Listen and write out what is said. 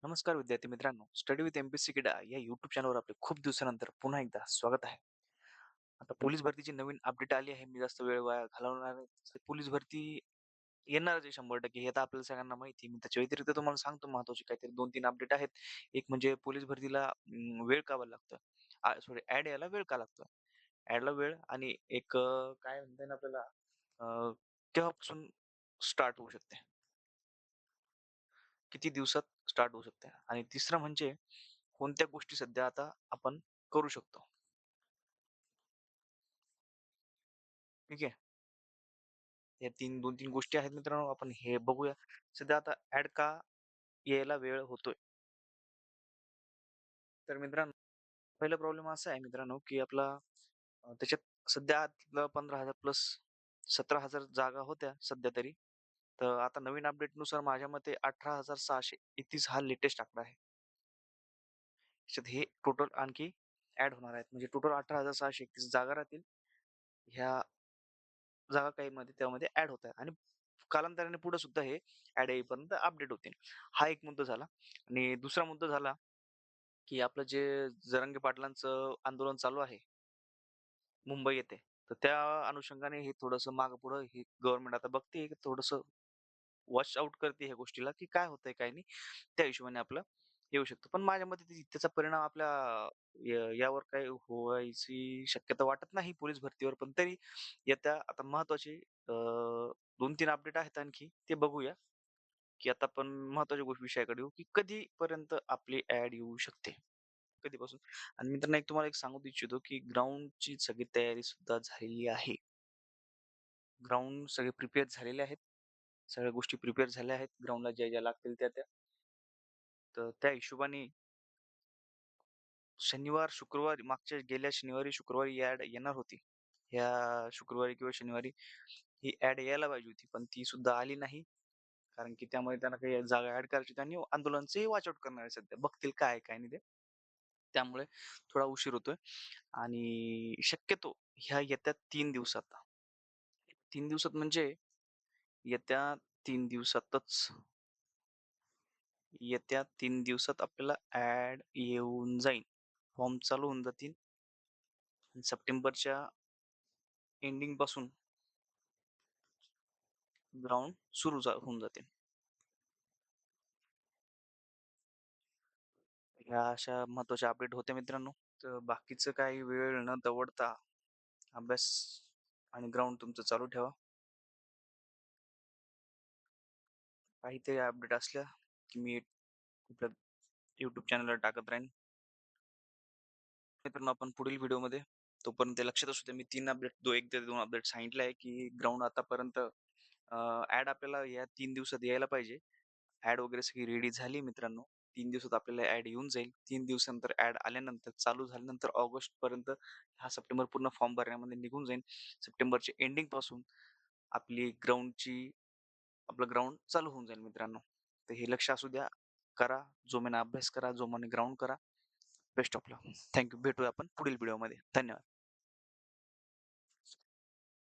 नमस्कार विद्यार्थी मित्रांनो, स्टडी विथ एमपीएससी किडा या यूट्यूब चॅनलवर आपले खूप दिवसानंतर पुन्हा एकदा स्वागत आहे. आता पोलीस भरतीची नवीन अपडेट आली आहे. मी जास्त वेळ वाया घालवणार नाही. पोलीस भरती येणारच आहे 100% हे आता आपल्याला सगळ्यांना माहिती आहे. मी त्याच्या व्यतिरिक्त तुम्हाला सांगतो महत्त्वाचे काहीतरी 2-3 अपडेट आहेत. एक म्हणजे पोलीस भरतीला वेळ का बरं लागतो? सॉरी ॲड यायला वेळ का लागतो? ॲडला वेळ आणि एक काय म्हणता येईल आपल्याला अ, केव्हापासून स्टार्ट होऊ शकते? किती दिवसात स्टार्ट होऊ शकते? आणि तिसरं म्हणजे कोणत्या गोष्टी सध्या आता आपण करू शकतो? ठीक आहे. या 2-3 गोष्टी आहेत मित्रांनो, आपण हे बघूया. सध्या आता ॲड का यायला वेळ होतोय? तर मित्रांनो, पहिला प्रॉब्लेम असा आहे मित्रांनो, की आपला त्याच्यात सध्या आतलं 15,000 प्लस 17,000 जागा होत्या सध्या तरी. तर आता नवीन अपडेटनुसार माझ्या मते 18,631 हा लेटेस्ट आकडा आहे. त्याच्यात हे टोटल आणखी ॲड होणार आहेत. म्हणजे टोटल 18,631 जागा राहतील. ह्या जागा काही मध्ये त्यामध्ये ॲड होत आहेत आणि कालांतराने पुढे सुद्धा हे ॲड येईपर्यंत अपडेट होतील. हा एक मुद्दा झाला आणि दुसरा मुद्दा झाला, की आपलं जे जरांगे पाटलांचं आंदोलन चालू आहे मुंबई येथे. तर त्या अनुषंगाने हे थोडंसं मागे-पुढं हे गव्हर्नमेंट आता बघते थोडंसं वॉच आउट करते ह्या गोष्टीला, की काय होतंय काय नाही. त्या हिशोबाने आपलं येऊ शकतं. पण माझ्या मते त्याचा परिणाम आपल्या यावर काही व्हायची शक्यता वाटत नाही पोलीस भरतीवर. पण तरी येत्या आता महत्त्वाचे 2-3 अपडेट आहेत आणखी ते बघूया, की आता आपण महत्त्वाच्या विषयाकडे येऊ, की कधीपर्यंत आपली ॲड येऊ शकते? कधीपासून? आणि मित्रांनो एक तुम्हाला एक सांगू इच्छितो, की ग्राउंडची सगळी तयारी सुद्धा झालेली आहे. ग्राउंड सगळे प्रिपेअर झालेले आहेत. सगळ्या गोष्टी प्रिपेअर झाल्या आहेत. ग्राउंडला ज्या लागतील त्या. तर त्या हिशोबाने शनिवार, शुक्रवार मागच्या गेल्या शनिवारी, शुक्रवारी ॲड येणार होती. ह्या शुक्रवारी किंवा शनिवारी ही ॲड यायला पाहिजे होती, पण ती सुद्धा आली नाही. कारण की त्यामध्ये त्यांना काही जागा ॲड करायची होती आणि आंदोलनचंही वॉच आउट करणार आहे सध्या. बघतील काय आहे, काय नाही ते. त्यामुळे थोडा उशीर होतोय आणि शक्यतो ह्या येत्या 3 दिवसात 3 दिवसात म्हणजे येत्या 3 दिवसातच येत्या 3 दिवसात आपल्याला ॲड येऊन जाईल. फॉर्म चालू होऊन जातील आणि सप्टेंबरच्या एंडिंगपासून ग्राउंड सुरू होऊन जातील. ह्या अशा महत्त्वाच्या अपडेट होत्या मित्रांनो. तर बाकीचं काही वेळ न दवडता अभ्यास आणि ग्राउंड तुमचं चालू ठेवा. काहीतरी अपडेट असल्या की मी आपल्या YouTube चॅनलला टाकत राहीन. मित्रांनो आपण पुढील व्हिडिओमध्ये तोपर्यंत लक्षात असू द्या मी 3 अपडेट 1 ते 2 अपडेट सांगितले आहे की ग्राउंड आतापर्यंत ॲड आपल्याला या 3 दिवसात यायला पाहिजे. ॲड वगैरे सगळी रेडी झाली मित्रांनो. 3 दिवसात आपल्याला ॲड येऊन जाईल. 3 दिवसानंतर ॲड आल्यानंतर चालू झाल्यानंतर ऑगस्टपर्यंत हा सप्टेंबर पूर्ण फॉर्म भरण्यामध्ये निघून जाईल. सप्टेंबरच्या एंडिंगपासून आपली आपलं ग्राउंड चालू होऊन जाईल मित्रांनो. तर हे लक्ष असू द्या. करा. जोमाने अभ्यास करा. जोमाने ग्राउंड करा. Best of luck. Thank you. भेटूया आपण पुढील व्हिडिओमध्ये. धन्यवाद.